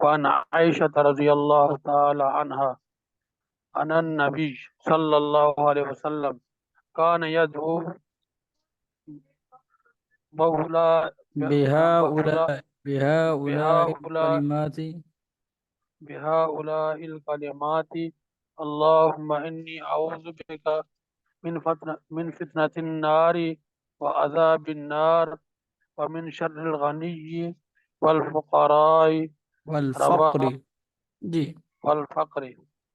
وعن عائشة رضي الله تعالى عنها أن النبي صلى الله عليه وسلم كان يدعو بهلا بهلا بهؤلاء بهؤلاء الكلمات. بهؤلاء الكلمات: اللهم إني أعوذ بك من فتنة النار وعذاب النار ومن شر الغني والفقراء والفقر. رواه جی والفقر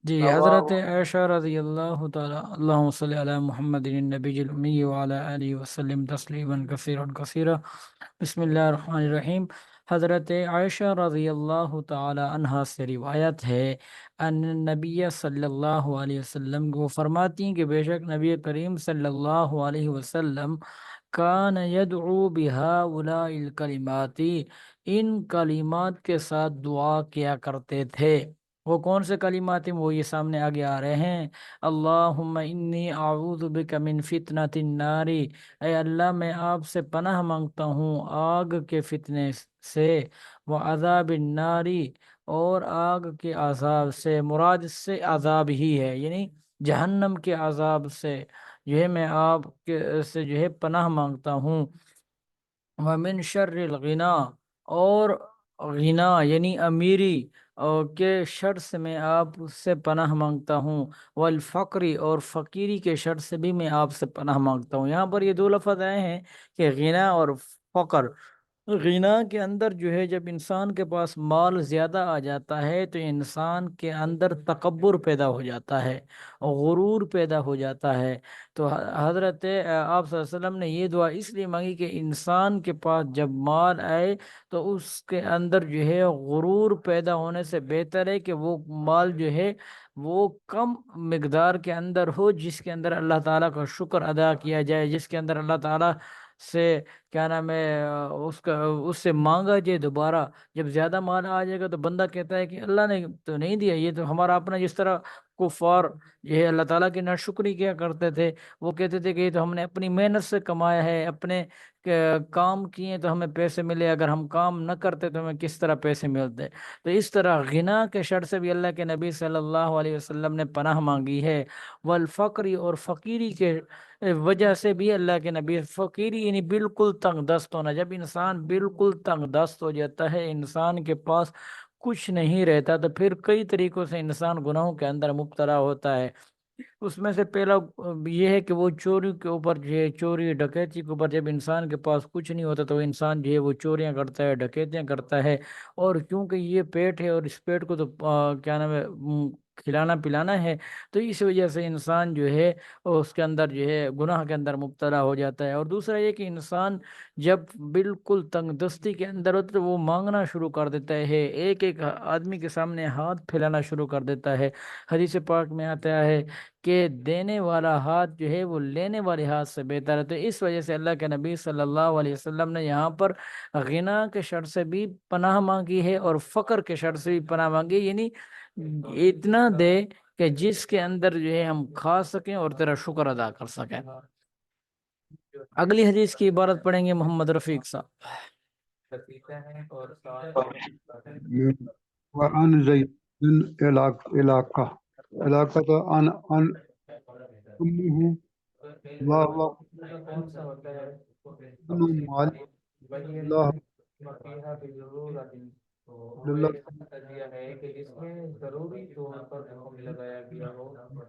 جی، حضرت رواه عائشہ رضی اللہ تعالی، اللہم صلی علی محمد النبی الامی وعلی آلہ وسلم تسلیما کثیرا کثیرا۔ بسم اللہ الرحمن الرحیم۔ حضرت عائشہ رضی اللہ تعالی عنہا سے روایت ہے، ان نبی صلی اللہ علیہ وسلم کو فرماتی ہیں کہ بے شک نبی کریم صلی اللہ علیہ وسلم کان یدعو بہؤلاء الکلمات، ان کلمات کے ساتھ دعا کیا کرتے تھے۔ وہ کون سے کلمات ہیں؟ وہ یہ سامنے آگے آ رہے ہیں۔ اللہم انی اعوذ بک من فتنۃ النار، اے اللہ میں آپ سے پناہ مانگتا ہوں آگ کے فتنے سے، وعذاب النار، اور آگ کے عذاب سے، مراد اس سے عذاب ہی ہے، یعنی جہنم کے عذاب سے جو ہے میں آپ کے سے جو ہے پناہ مانگتا ہوں۔ ومن شر الغنا، اور غنا یعنی امیری اور کے شر سے میں آپ سے پناہ مانگتا ہوں۔ والفقری، اور فقیری کے شر سے بھی میں آپ سے پناہ مانگتا ہوں۔ یہاں پر یہ دو لفظ آئے ہیں کہ غنا اور فقر۔ غنا کے اندر جو ہے جب انسان کے پاس مال زیادہ آ جاتا ہے تو انسان کے اندر تکبر پیدا ہو جاتا ہے، غرور پیدا ہو جاتا ہے۔ تو حضرت آپ صلی اللہ علیہ وسلم نے یہ دعا اس لیے مانگی کہ انسان کے پاس جب مال آئے تو اس کے اندر جو ہے غرور پیدا ہونے سے بہتر ہے کہ وہ مال جو ہے وہ کم مقدار کے اندر ہو، جس کے اندر اللہ تعالیٰ کا شکر ادا کیا جائے، جس کے اندر اللہ تعالیٰ سے کیا نام ہے اس سے مانگا جائے دوبارہ۔ جب زیادہ مال آ جائے گا تو بندہ کہتا ہے کہ اللہ نے تو نہیں دیا، یہ تو ہمارا اپنا، جس طرح کفار یہ اللہ تعالیٰ کی ناشکری کیا کرتے تھے۔ وہ کہتے تھے کہ یہ تو ہم نے اپنی محنت سے کمایا ہے، اپنے کام کیے تو ہمیں پیسے ملے، اگر ہم کام نہ کرتے تو ہمیں کس طرح پیسے ملتے۔ تو اس طرح غنا کے شر سے بھی اللہ کے نبی صلی اللہ علیہ وسلم نے پناہ مانگی ہے۔ والفقری، اور فقیری کے وجہ سے بھی اللہ کے نبی، فقیری یعنی بالکل تنگ دست ہونا۔ جب انسان بالکل تنگ دست ہو جاتا ہے، انسان کے پاس کچھ نہیں رہتا، تو پھر کئی طریقوں سے انسان گناہوں کے اندر مبتلا ہوتا ہے۔ اس میں سے پہلا یہ ہے کہ وہ چوری کے اوپر جو ہے، چوری ڈکیتی کے اوپر، جب انسان کے پاس کچھ نہیں ہوتا تو انسان جو ہے وہ چوریاں کرتا ہے، ڈکیتیاں کرتا ہے۔ اور کیونکہ یہ پیٹ ہے اور اس پیٹ کو تو کیا نام ہے کھلانا پلانا ہے، تو اس وجہ سے انسان جو ہے اس کے اندر جو ہے گناہ کے اندر مبتلا ہو جاتا ہے۔ اور دوسرا یہ کہ انسان جب بالکل تنگ دستی کے اندر ہوتا ہے تو وہ مانگنا شروع کر دیتا ہے، ایک ایک آدمی کے سامنے ہاتھ پھیلانا شروع کر دیتا ہے۔ حدیث پاک میں آتا ہے کہ دینے والا ہاتھ جو ہے وہ لینے والے ہاتھ سے بہتر ہے۔ تو اس وجہ سے اللہ کے نبی صلی اللہ علیہ وسلم نے یہاں پر غنا کے شر سے بھی پناہ مانگی ہے اور فقر کے شر سے بھی پناہ مانگی، یعنی اتنا دے کہ جس کے اندر جو ہے ہم کھا سکیں اور تیرا شکر ادا کر سکیں۔ اگلی حدیث کی عبارت پڑھیں گے محمد رفیق صاحب۔ وعن زید علاقہ عن امه وهو ابن مالك الله الله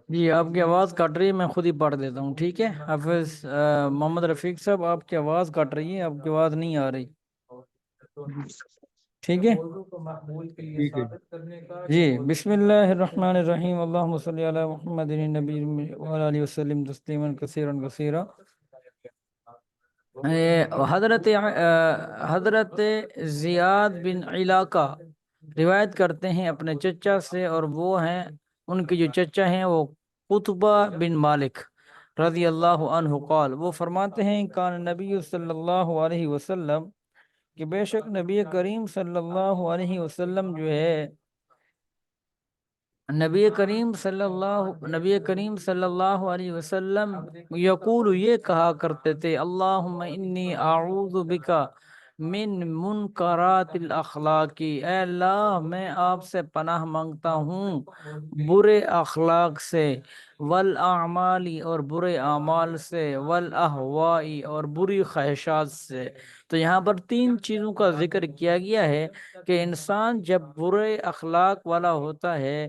جی آپ کی آواز کٹ رہی ہے، میں خود ہی پڑھ دیتا ہوں، ٹھیک ہے؟ حافظ محمد رفیق صاحب، آپ کی آواز کٹ رہی ہے، آپ کی آواز نہیں آ رہی۔ ٹھیک ہے ٹھیک ہے جی. بسم اللہ الرحمن الرحیم. اللہم صلی علی محمد النبی وعلی آلہ وسلم تسلیما کثیرا کثیرا. حضرت زیاد بن علاقہ روایت کرتے ہیں اپنے چچا سے، اور وہ ہیں ان کے جو چچا ہیں وہ قطبہ بن مالک رضی اللہ عنہ قال، وہ فرماتے ہیں کان نبی صلی اللہ علیہ وسلم، کہ بے شک نبی کریم صلی اللہ علیہ وسلم جو ہے، نبی کریم صلی اللہ علیہ وسلم یقول، یہ کہا کرتے تھے، اللہم انی اعوذ بکا من منکرات الاخلاق، اے اللہ میں آپ سے پناہ مانگتا ہوں برے اخلاق سے، والاعمال اور برے اعمال سے، والاہواء اور بری خواہشات سے. تو یہاں پر تین چیزوں کا ذکر کیا گیا ہے کہ انسان جب برے اخلاق والا ہوتا ہے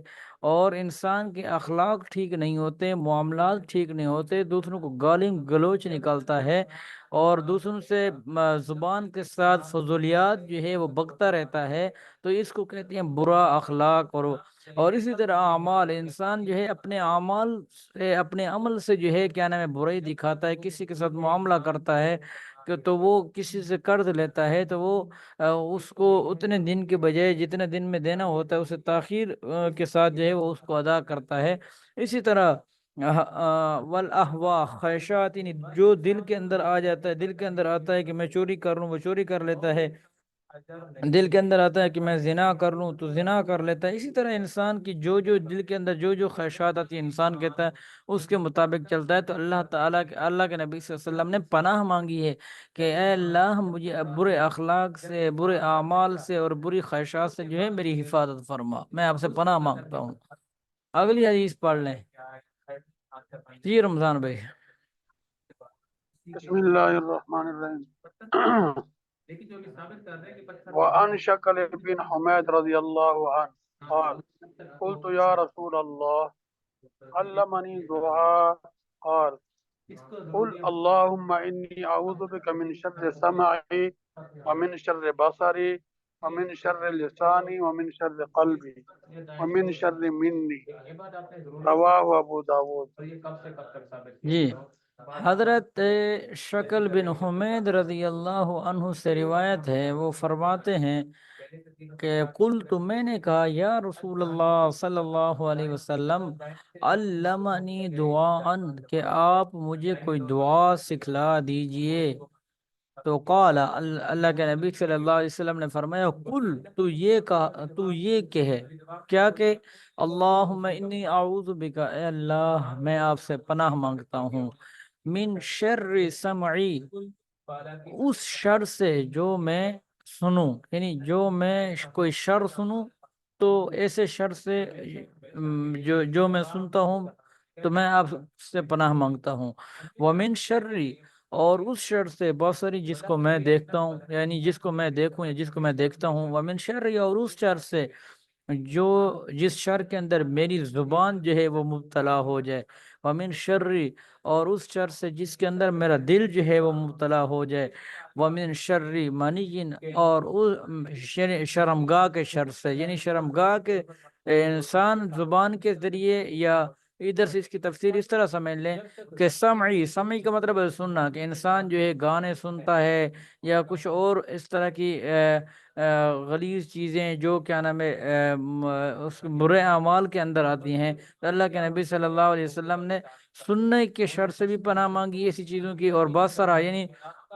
اور انسان کے اخلاق ٹھیک نہیں ہوتے، معاملات ٹھیک نہیں ہوتے، دوسروں کو گالی گلوچ نکالتا ہے اور دوسروں سے زبان کے ساتھ فضولیات جو ہے وہ بکتا رہتا ہے، تو اس کو کہتے ہیں برا اخلاق. اور اسی طرح اعمال، انسان جو ہے اپنے اعمال سے، اپنے عمل سے جو ہے کیا نام ہے برائی دکھاتا ہے، کسی کے ساتھ معاملہ کرتا ہے تو وہ کسی سے قرض لیتا ہے تو وہ اس کو اتنے دن کے بجائے جتنے دن میں دینا ہوتا ہے اسے تاخیر کے ساتھ جو ہے وہ اس کو ادا کرتا ہے. اسی طرح والاہوا خواہشات، یعنی جو دل کے اندر آ جاتا ہے، دل کے اندر آتا ہے کہ میں چوری کر لوں، وہ چوری کر لیتا ہے، دل کے اندر آتا ہے کہ میں زنا کر لوں تو زنا کر لیتا ہے. اسی طرح انسان کی جو دل کے اندر جو خواہشات آتی ہیں، انسان کہتا ہے اس کے مطابق چلتا ہے. تو اللہ تعالیٰ اللہ کے نبی صلی اللہ علیہ وسلم نے پناہ مانگی ہے کہ اے اللہ مجھے برے اخلاق سے، برے اعمال سے اور بری خواہشات سے جو ہے میری حفاظت فرما، میں آپ سے پناہ مانگتا ہوں. اگلی حدیث پڑھ لیں جی رمضان بھائی. بسم اللہ الرحمن الرحیم. وعن شکل بن حمید رضی اللہ عنہ قال قلت یا رسول اللہ علمنی دعا قال قل اللہم انی اعوذ بک من شر سمعی ومن شر بصری ومن شر لسانی ومن شر قلبی ومن شر منی. رواہ ابو داود. جی. حضرت شکل بن حمید رضی اللہ عنہ سے روایت ہے، وہ فرماتے ہیں کہ قلت، میں نے کہا، یا رسول اللہ صلی اللہ علیہ وسلم، علمنی دعاء، کہ آپ مجھے کوئی دعا سکھلا دیجئے. تو قال، اللہ کے نبی صلی اللہ علیہ وسلم نے فرمایا، قل، تو یہ کہے، کیا کہ اللہم انی اعوذ بکا، اے اللہ میں آپ سے پناہ مانگتا ہوں، من شر سمعی، اس شر سے جو میں سنوں، یعنی جو میں کوئی شر سنوں تو ایسے شر سے جو میں سنتا ہوں تو میں آپ سے پناہ مانگتا ہوں. ومن شرری، اور اس شر سے، بصری جس کو میں دیکھتا ہوں، یعنی جس کو میں دیکھوں یا جس کو میں دیکھتا ہوں، ومن شرری اور اس شر سے جس شر کے اندر میری زبان جو ہے وہ مبتلا ہو جائے، ومن شرری اور اس شر سے جس کے اندر میرا دل جو ہے وہ مبتلا ہو جائے، ومن شرری منی، اور شرمگاہ کے شر سے، یعنی شرمگاہ کے انسان زبان کے ذریعے، یا ادھر سے اس کی تفسیر اس طرح سمجھ لیں کہ سمعی کا مطلب ہے سننا، کہ انسان جو ہے گانے سنتا ہے یا کچھ اور اس طرح کی غلیظ چیزیں جو کیا نام ہے اس برے اعمال کے اندر آتی ہیں. تو اللہ کے نبی صلی اللہ علیہ وسلم نے سننے کے شر سے بھی پناہ مانگی ایسی چیزوں کی، اور بصرہ یعنی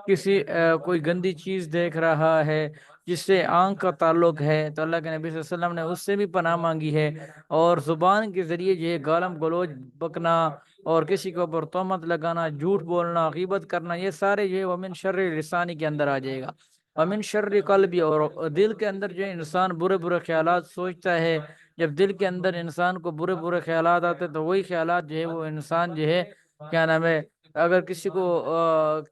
کسی کوئی گندی چیز دیکھ رہا ہے جس سے آنکھ کا تعلق ہے تو اللہ کے نبی صلی اللہ علیہ وسلم نے اس سے بھی پناہ مانگی ہے. اور زبان کے ذریعے جو ہے گالم گلوچ بکنا اور کسی کے اوپر تہمت لگانا، جھوٹ بولنا، غیبت کرنا، یہ سارے جو ہے ومن شر لسانی کے اندر آ جائے گا. ومن شر قلبی، اور دل کے اندر جو انسان برے برے خیالات سوچتا ہے، جب دل کے اندر انسان کو برے برے خیالات آتے تو وہی خیالات جو ہے وہ انسان جو ہے کیا نام ہے، اگر کسی کو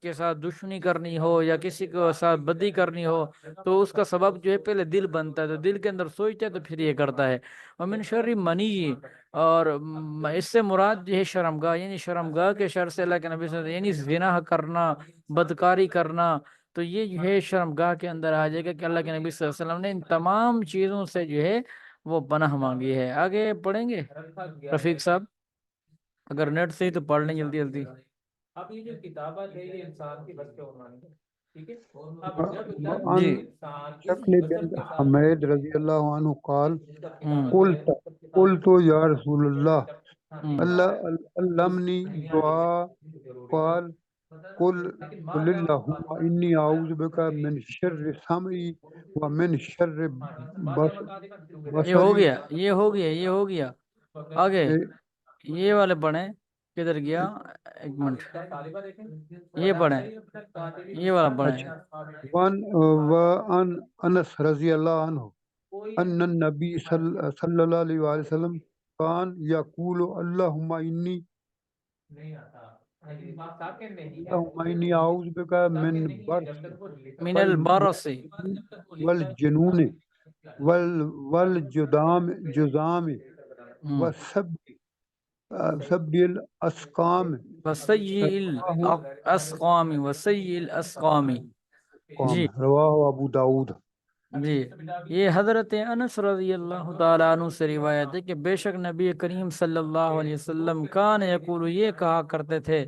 کے ساتھ دشمنی کرنی ہو یا کسی کو ساتھ بدی کرنی ہو تو اس کا سبب جو ہے پہلے دل بنتا ہے، تو دل کے اندر سوچتا ہے تو پھر یہ کرتا ہے. ومن شر منی، اور اس سے مراد جو ہے شرمگاہ، یعنی شرمگاہ کے شر سے اللہ کے نبی صلی اللہ علیہ وسلم، یعنی زنا کرنا، بدکاری کرنا، تو یہ جو ہے شرمگاہ کے اندر آ جائے گا کہ اللہ کے نبی صلی اللہ علیہ وسلم نے ان تمام چیزوں سے جو ہے وہ پناہ مانگی ہے۔ آگے پڑھیں گے رفیق صاحب، اگر نیٹ سے ہی تو پڑھ لیں جلدی جلدی۔ اب یہ جو کتابت ہے یہ انسان کی بس کے عنوان ہے، ٹھیک ہے؟ اب جب وعن جی انسان اس شکل بشر بن کے ساتھ حمید رضی اللہ عنہ قال ہوں قلت یا رسول اللہ ہوں علمنی دعا قال قل قل اللہم انی اعوذ بک من شر سمعی ومن شر یہ ہو بصری۔ گیا، یہ ہو گیا، یہ ہو گیا۔ آگے یہ والے پڑھیں، کدھر گیا؟ ایک منٹ، یہ پڑھیں، یہ والا پڑھیں۔ اچھا، وان انس رضی اللہ عنہ ان النبی صلی اللہ علیہ وآلہ وسلم کان یقول اللہم انی اعوذ بک من برس من البرس، والجنون والجذام وسب الاسقام وسیء الاسقام، وسیء الاسقام۔ جی رواہ ابو داود۔ جی، یہ حضرت انس رضی اللہ تعالیٰ عنہ سے روایت ہے کہ بے شک نبی کریم صلی اللہ علیہ وسلم کان یقول، یہ کہا کرتے تھے،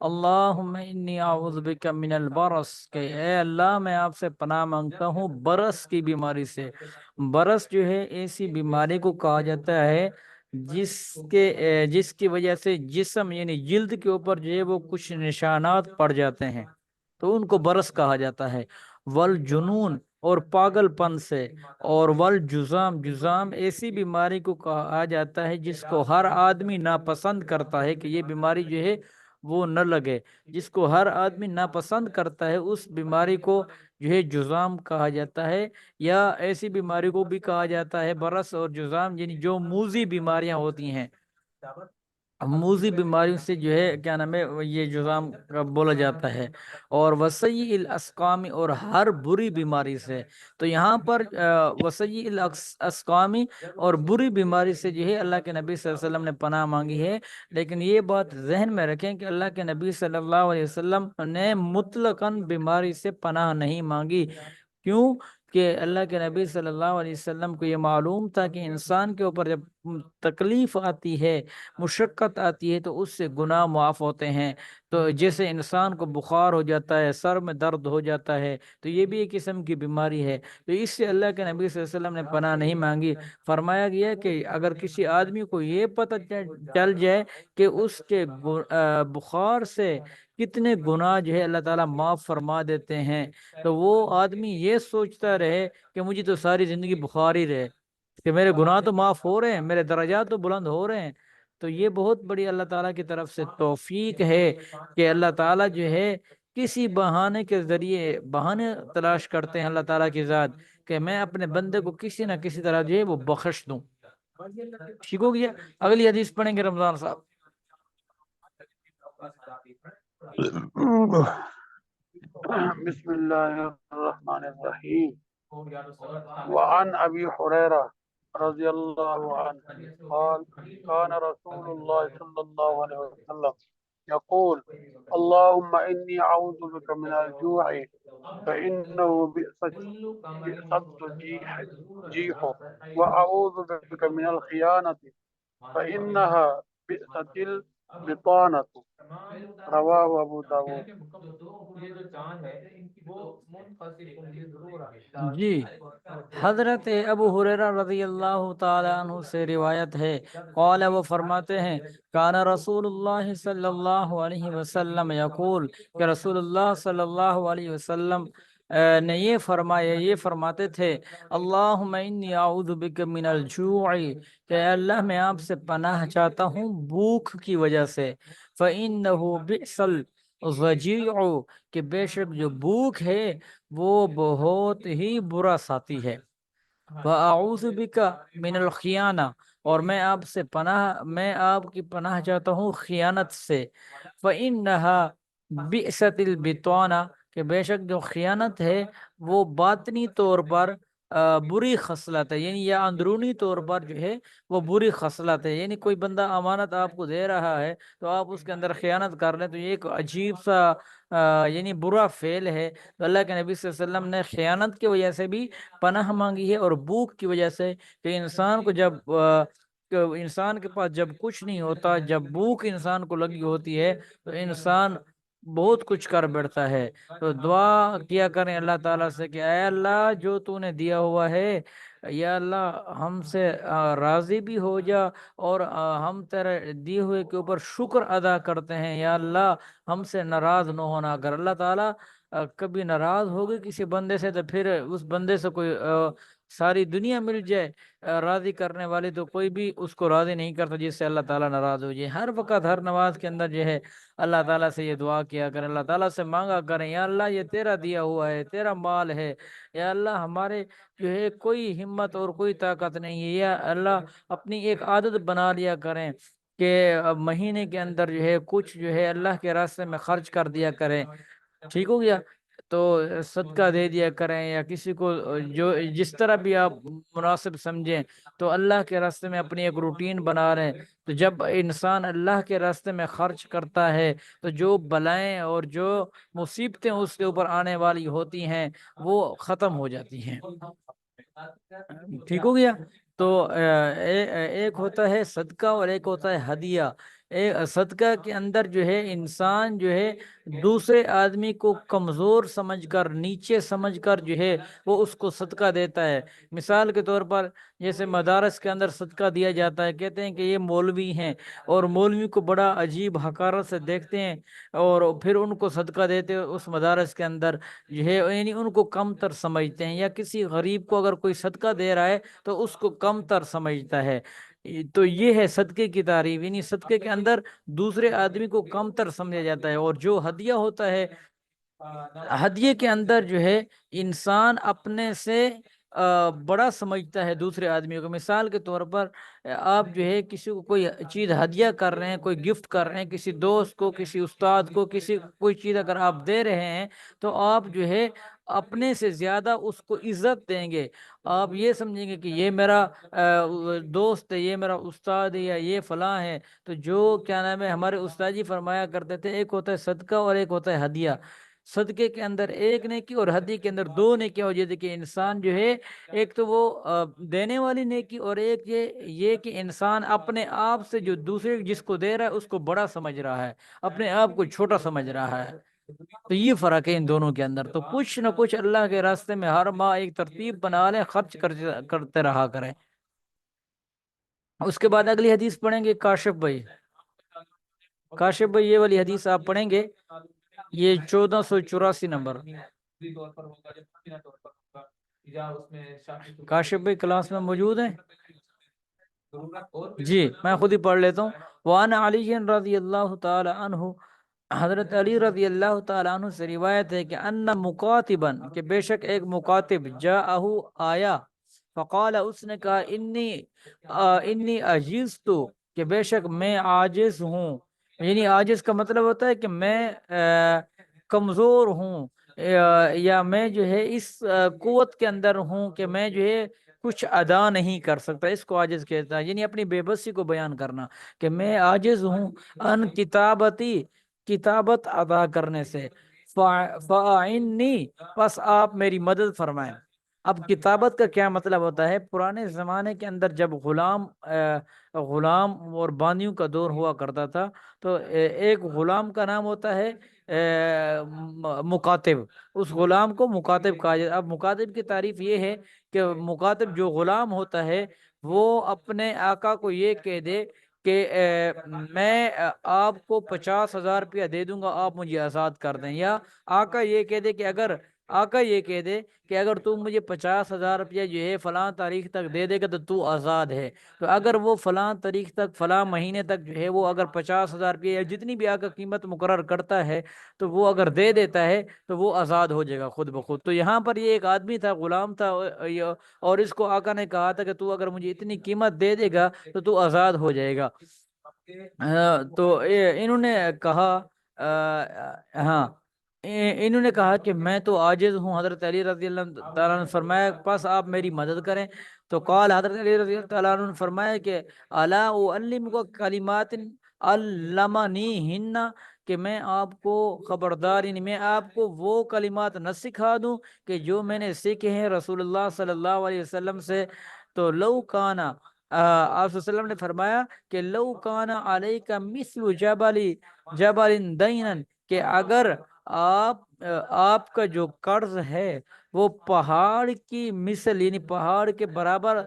اللہم انی اعوذ بک من البرس، کہ اے اللہ میں آپ سے پناہ مانگتا ہوں برس کی بیماری سے۔ برس جو ہے ایسی بیماری کو کہا جاتا ہے جس کی وجہ سے جسم یعنی جلد کے اوپر جو ہے وہ کچھ نشانات پڑ جاتے ہیں، تو ان کو برس کہا جاتا ہے۔ والجنون، اور پاگل پن سے، اور والجزام، جزام ایسی بیماری کو کہا جاتا ہے جس کو ہر آدمی ناپسند کرتا ہے کہ یہ بیماری جو ہے وہ نہ لگے، جس کو ہر آدمی ناپسند کرتا ہے اس بیماری کو جو ہے جزام کہا جاتا ہے، یا ایسی بیماری کو بھی کہا جاتا ہے برس اور جزام، یعنی جو موذی بیماریاں ہوتی ہیں، موذی بیماریوں سے جو ہے کیا نام ہے یہ جزام بولا جاتا ہے، اور وسیع الاسقام، اور ہر بری بیماری سے۔ تو یہاں پر وسیع الاسقامی اور بری بیماری سے جو ہے اللہ کے نبی صلی اللہ علیہ وسلم نے پناہ مانگی ہے، لیکن یہ بات ذہن میں رکھیں کہ اللہ کے نبی صلی اللہ علیہ وسلم نے مطلقاً بیماری سے پناہ نہیں مانگی۔ کیوں کہ اللہ کے نبی صلی اللہ علیہ وسلم کو یہ معلوم تھا کہ انسان کے اوپر جب تکلیف آتی ہے، مشقت آتی ہے، تو اس سے گناہ معاف ہوتے ہیں۔ تو جیسے انسان کو بخار ہو جاتا ہے، سر میں درد ہو جاتا ہے، تو یہ بھی ایک قسم کی بیماری ہے، تو اس سے اللہ کے نبی صلی اللہ علیہ وسلم نے پناہ نہیں مانگی۔ فرمایا گیا کہ اگر کسی آدمی کو یہ پتہ چل جائے کہ اس کے بخار سے کتنے گناہ جو ہے اللہ تعالیٰ معاف فرما دیتے ہیں، تو وہ آدمی یہ سوچتا رہے کہ مجھے تو ساری زندگی بخار ہی رہے، کہ میرے گناہ تو معاف ہو رہے ہیں، میرے درجات تو بلند ہو رہے ہیں۔ تو یہ بہت بڑی اللہ تعالیٰ کی طرف سے توفیق ہے کہ اللہ تعالیٰ جو ہے کسی بہانے کے ذریعے بہانے تلاش کرتے ہیں اللہ تعالیٰ کی ذات کہ میں اپنے بندے کو کسی نہ کسی طرح جو ہے وہ بخش دوں۔ ٹھیک ہو گیا؟ اگلی حدیث پڑھیں گے رمضان صاحب۔ بسم اللہ الرحمن الرحیم۔ وعن ابی حریرہ رضی اللہ عنہ قال کان رسول اللہ صلی اللہ علیہ وسلم یقول اللہم انی اعوذ بک من الجوع فإنه بئست الجیح وأعوذ بک من الخیانة فإنها بئست البطانة رواہ ابو داود۔ جی، حضرت ابو ہریرہ رضی اللہ تعالی عنہ سے روایت ہے، قال، وہ فرماتے ہیں، کان رسول اللہ صلی اللہ علیہ وسلم یقول، کہ رسول اللہ صلی اللہ علیہ وسلم نے یہ فرمایا، یہ فرماتے تھے، اللہم انی اعوذ بک من الجوع، کہ اللہ میں آپ سے پناہ چاہتا ہوں بھوک کی وجہ سے، فإنہ بئس الضجیع، کہ بے شک جو بھوک ہے وہ بہت ہی برا ساتھی ہے، وَأَعُوذُ بِكَ مِنَ الْخِيَانَةِ، اور میں آپ کی پناہ چاہتا ہوں خیانت سے، فَإِنَّهَا بِئْسَتِ الْبِطَانَةِ، کہ بے شک جو خیانت ہے وہ باطنی طور پر بری خصلت ہے، یعنی یا اندرونی طور پر جو ہے وہ بری خصلت ہے، یعنی کوئی بندہ امانت آپ کو دے رہا ہے تو آپ اس کے اندر خیانت کر لیں تو یہ ایک عجیب سا یعنی برا فعل ہے۔ تو اللہ کے نبی صلی اللہ علیہ وسلم نے خیانت کی وجہ سے بھی پناہ مانگی ہے، اور بھوک کی وجہ سے کہ انسان کو جب کہ انسان کے پاس جب کچھ نہیں ہوتا، جب بھوک انسان کو لگی ہوتی ہے تو انسان بہت کچھ کر بیٹھتا ہے۔ تو دعا کیا کریں اللہ تعالیٰ سے کہ اے اللہ جو تو نے دیا ہوا ہے، یا اللہ ہم سے راضی بھی ہو جا، اور ہم تیرے دیے ہوئے کے اوپر شکر ادا کرتے ہیں، یا اللہ ہم سے ناراض نہ ہونا۔ اگر اللہ تعالیٰ کبھی ناراض ہوگی کسی بندے سے تو پھر اس بندے سے کوئی ساری دنیا مل جائے راضی کرنے والی تو کوئی بھی اس کو راضی نہیں کرتا جس سے اللہ تعالیٰ ناراض ہو جائے۔ ہر وقت ہر نماز کے اندر جو ہے اللہ تعالیٰ سے یہ دعا کیا کریں، اللہ تعالیٰ سے مانگا کریں یا اللہ یہ تیرا دیا ہوا ہے، تیرا مال ہے، یا اللہ ہمارے جو ہے کوئی ہمت اور کوئی طاقت نہیں ہے، یا اللہ اپنی ایک عادت بنا لیا کریں کہ مہینے کے اندر جو ہے کچھ جو ہے اللہ کے راستے میں خرچ کر دیا کریں، ٹھیک ہو گیا؟ تو صدقہ دے دیا کریں، یا کسی کو جو جس طرح بھی آپ مناسب سمجھیں، تو اللہ کے راستے میں اپنی ایک روٹین بنا رہے ہیں۔ تو جب انسان اللہ کے راستے میں خرچ کرتا ہے تو جو بلائیں اور جو مصیبتیں اس کے اوپر آنے والی ہوتی ہیں وہ ختم ہو جاتی ہیں، ٹھیک ہو گیا؟ تو ایک ہوتا ہے صدقہ اور ایک ہوتا ہے ہدیہ۔ صدقہ کے اندر جو ہے انسان جو ہے دوسرے آدمی کو کمزور سمجھ کر، نیچے سمجھ کر جو ہے وہ اس کو صدقہ دیتا ہے۔ مثال کے طور پر جیسے مدارس کے اندر صدقہ دیا جاتا ہے، کہتے ہیں کہ یہ مولوی ہیں، اور مولوی کو بڑا عجیب حقارت سے دیکھتے ہیں اور پھر ان کو صدقہ دیتے ہیں اس مدارس کے اندر جو ہے، یعنی ان کو کم تر سمجھتے ہیں، یا کسی غریب کو اگر کوئی صدقہ دے رہا ہے تو اس کو کم تر سمجھتا ہے۔ تو یہ ہے صدقے کی تعریف، یعنی صدقے کے اندر دوسرے آدمی کو کم تر سمجھا جاتا ہے۔ اور جو ہدیہ ہوتا ہے، ہدیے کے اندر جو ہے انسان اپنے سے بڑا سمجھتا ہے دوسرے آدمی کو۔ مثال کے طور پر آپ جو ہے کسی کو کوئی چیز ہدیہ کر رہے ہیں، کوئی گفٹ کر رہے ہیں، کسی دوست کو، کسی استاد کو، کسی کوئی چیز اگر آپ دے رہے ہیں تو آپ جو ہے اپنے سے زیادہ اس کو عزت دیں گے۔ آپ یہ سمجھیں گے کہ یہ میرا دوست ہے، یہ میرا استاد ہے، یا یہ فلاں ہے۔ تو جو کیا نام ہے ہمارے استاد جی فرمایا کرتے تھے، ایک ہوتا ہے صدقہ اور ایک ہوتا ہے ہدیہ۔ صدقے کے اندر ایک نیکی اور ہدیے کے اندر دو نیکی ہو جاتی کہ انسان جو ہے ایک تو وہ دینے والی نیکی، اور ایک یہ کہ انسان اپنے آپ سے جو دوسرے جس کو دے رہا ہے اس کو بڑا سمجھ رہا ہے، اپنے آپ کو چھوٹا سمجھ رہا ہے۔ تو یہ فرق ہے ان دونوں کے اندر۔ تو کچھ نہ کچھ اللہ کے راستے میں ہر ماہ ایک ترتیب بنا لیں، خرچ کرتے رہا کریں۔ اس کے بعد اگلی حدیث پڑھیں گے کاشف بھائی۔ کاشف بھائی یہ والی حدیث آپ پڑھیں گے، یہ 1484 نمبر۔ کاشف بھائی کلاس میں موجود ہیں؟ جی میں خود ہی پڑھ لیتا ہوں۔ وعن علی رضی اللہ تعالی عنہ، حضرت علی رضی اللہ تعالیٰ عنہ سے روایت ہے کہ ان مکاتبا، کہ بے شک ایک مکاتب، جاءہ آیا، فقال اس نے کہا انی عجزت، کہ بے شک میں عاجز ہوں، یعنی عاجز کا مطلب ہوتا ہے کہ میں کمزور ہوں، یا میں جو ہے اس قوت کے اندر ہوں کہ میں جو ہے کچھ ادا نہیں کر سکتا، اس کو عاجز کہتا ہے، یعنی اپنی بے بسی کو بیان کرنا کہ میں عاجز ہوں ان کتابت ادا کرنے سے، فاعنی پس آپ میری مدد فرمائیں۔ اب کتابت کا کیا مطلب ہوتا ہے؟ پرانے زمانے کے اندر جب غلام اور بانیوں کا دور ہوا کرتا تھا تو ایک غلام کا نام ہوتا ہے مکاتب، اس غلام کو مکاتب کہا جاتا ہے۔ اب مکاتب کی تعریف یہ ہے کہ مکاتب جو غلام ہوتا ہے وہ اپنے آقا کو یہ کہہ دے کہ میں آپ کو 50,000 روپیہ دے دوں گا، آپ مجھے آزاد کر دیں، یا آقا یہ کہہ دے کہ اگر تو مجھے 50,000 روپیہ جو ہے فلاں تاریخ تک دے دے گا تو آزاد ہے۔ تو اگر وہ فلاں تاریخ تک، فلاں مہینے تک جو ہے وہ اگر 50,000 روپیہ یا جتنی بھی آقا قیمت مقرر کرتا ہے تو وہ اگر دے دیتا ہے تو وہ آزاد ہو جائے گا خود بخود۔ تو یہاں پر یہ ایک آدمی تھا، غلام تھا، اور اس کو آقا نے کہا تھا کہ تو اگر مجھے اتنی قیمت دے دے گا تو آزاد ہو جائے گا۔ تو انہوں نے کہا ہاں انہوں نے کہا کہ میں تو عاجز ہوں. حضرت علی رضی اللہ تعالیٰ عنہ نے فرمایا پس آپ میری مدد کریں. تو قال حضرت علی رضی اللہ تعالیٰ عنہ نے فرمایا کہ الا اعلمک کلمات علمنی ہن، کہ میں آپ کو خبردار، یعنی میں آپ کو وہ کلمات نہ سکھا دوں کہ جو میں نے سیکھے ہیں رسول اللہ صلی اللہ علیہ وسلم سے. تو لو کانا، آپ صلی اللہ علیہ وسلم نے فرمایا کہ لو کانا علیک مثل جبل دینا، کہ اگر آپ کا جو قرض ہے وہ پہاڑ کی مثل، یعنی پہاڑ کے برابر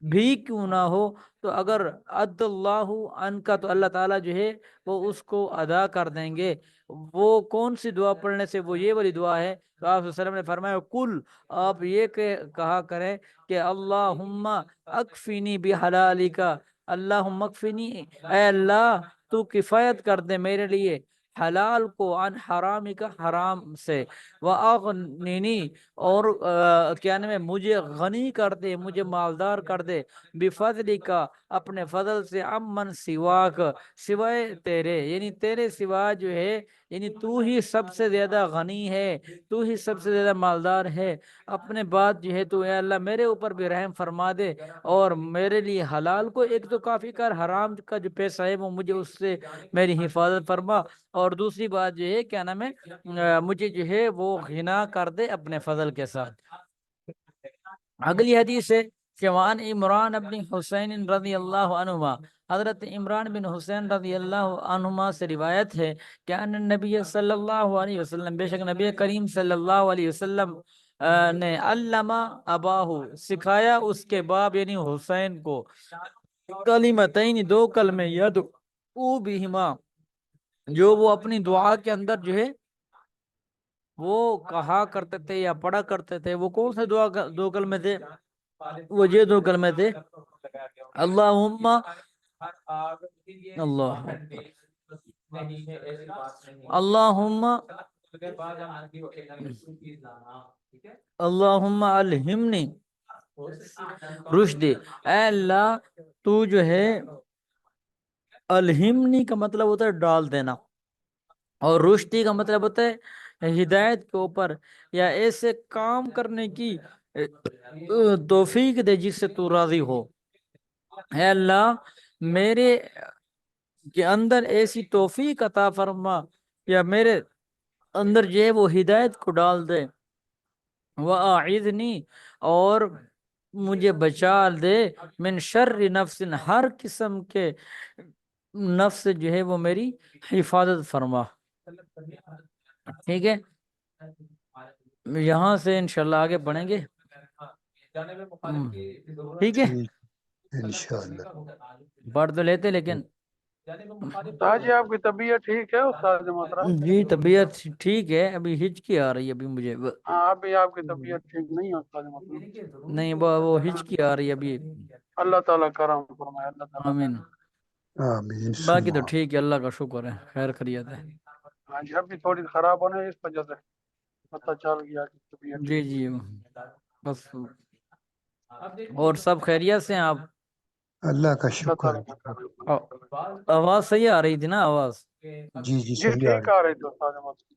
بھی کیوں نہ ہو، تو اگر عد اللہ عنہ، تو اللہ تعالیٰ جو ہے وہ اس کو ادا کر دیں گے. وہ کون سی دعا پڑھنے سے؟ وہ یہ والی دعا ہے. تو آپ صلی اللہ علیہ وسلم نے فرمایا کل، آپ یہ کہا کریں کہ اللہم اکفینی بحلالک، اللہم اکفینی، اے اللہ تو کفایت کر دے میرے لیے حلال کو، عن حرامی کا، حرام سے، وَأَغْنِنِي، اور کیا نام ہے، مجھے غنی کر دے، مجھے مالدار کر دے، بِفَضْلِكَ، اپنے فضل سے، عَمَّن سِوَاكَ، سوائے تیرے، یعنی تیرے سوا جو ہے، یعنی تو ہی سب سے زیادہ غنی ہے، تو ہی سب سے زیادہ مالدار ہے. اپنے بعد جو ہے تو اے اللہ میرے اوپر بھی رحم فرما دے، اور میرے لیے حلال کو ایک تو کافی کر، حرام کا جو پیسہ ہے وہ مجھے اس سے میری حفاظت فرما، اور دوسری بات جو ہے کیا نام ہے، مجھے جو ہے وہ غنا کر دے اپنے فضل کے ساتھ. اگلی حدیث ہے جوان عمران بن حسین رضی اللہ عنہما، حضرت عمران بن حسین رضی اللہ عنہما سے روایت ہے کہ ان نبی صلی اللہ علیہ وسلم، بے شک نبی کریم صلی اللہ علیہ وسلم نے علامہ اباہو، سکھایا اس کے باپ یعنی حسین کو، کلمتین، دو کلمے، یدعو بہما، جو وہ اپنی دعا کے اندر جو ہے وہ کہا کرتے تھے یا پڑھا کرتے تھے. وہ کون سے دو کلمے تھے؟ وہ یہ دو کلمے تھے، اللہم اللہ اللہم اللہم الہمنی رشدی، اے اللہ تو جو ہے، الہمنی کا مطلب ہوتا ہے ڈال دینا، اور رشدی کا مطلب ہوتا ہے ہدایت کے اوپر، یا ایسے کام کرنے کی توفیق دے جس سے تو راضی ہو. اے اللہ میرے کے اندر ایسی توفیق عطا فرما، یا میرے اندر جو ہے وہ ہدایت کو ڈال دے. وَأَعِذْنِي، اور مجھے بچا دے، من شر نفس، ہر قسم کے نفس سے جو ہے وہ میری حفاظت فرما. ٹھیک ہے، یہاں سے انشاءاللہ آگے بڑھیں گے. ٹھیک ہے، ٹھیک، انشاءاللہ. پڑھ تو لیتے لیکن استاد جی آپ کی طبیعت ٹھیک ہے استاد محترم؟ جی طبیعت ٹھیک ہے، ابھی ہچکی آ رہی ہے ابھی مجھے. ہاں ابھی آپ کی طبیعت ٹھیک نہیں ہے استاد محترم. نہیں وہ ہچکی آ رہی ہے ابھی. اللہ تعالیٰ کرم فرمائے، اللہ تعالیٰ. آمین. آمین باقی تو ثم ٹھیک ہے، اللہ کا شکر ہے، خیر خیریت ہے. ہاں جی ابھی تھوڑی خراب ہونے اس وجہ سے پتہ چل گیا کہ طبیعت جی ٹھیک جی بس. اور سب خیریت سے ہیں آپ؟ اللہ کا اللہ شکر تعالیٰ ہے. کا کرم. آواز صحیح آ رہی تھی نا؟ آواز جی جی جی صحیح آ ٹھیک رہی. آ رہی تھی استاد محترم.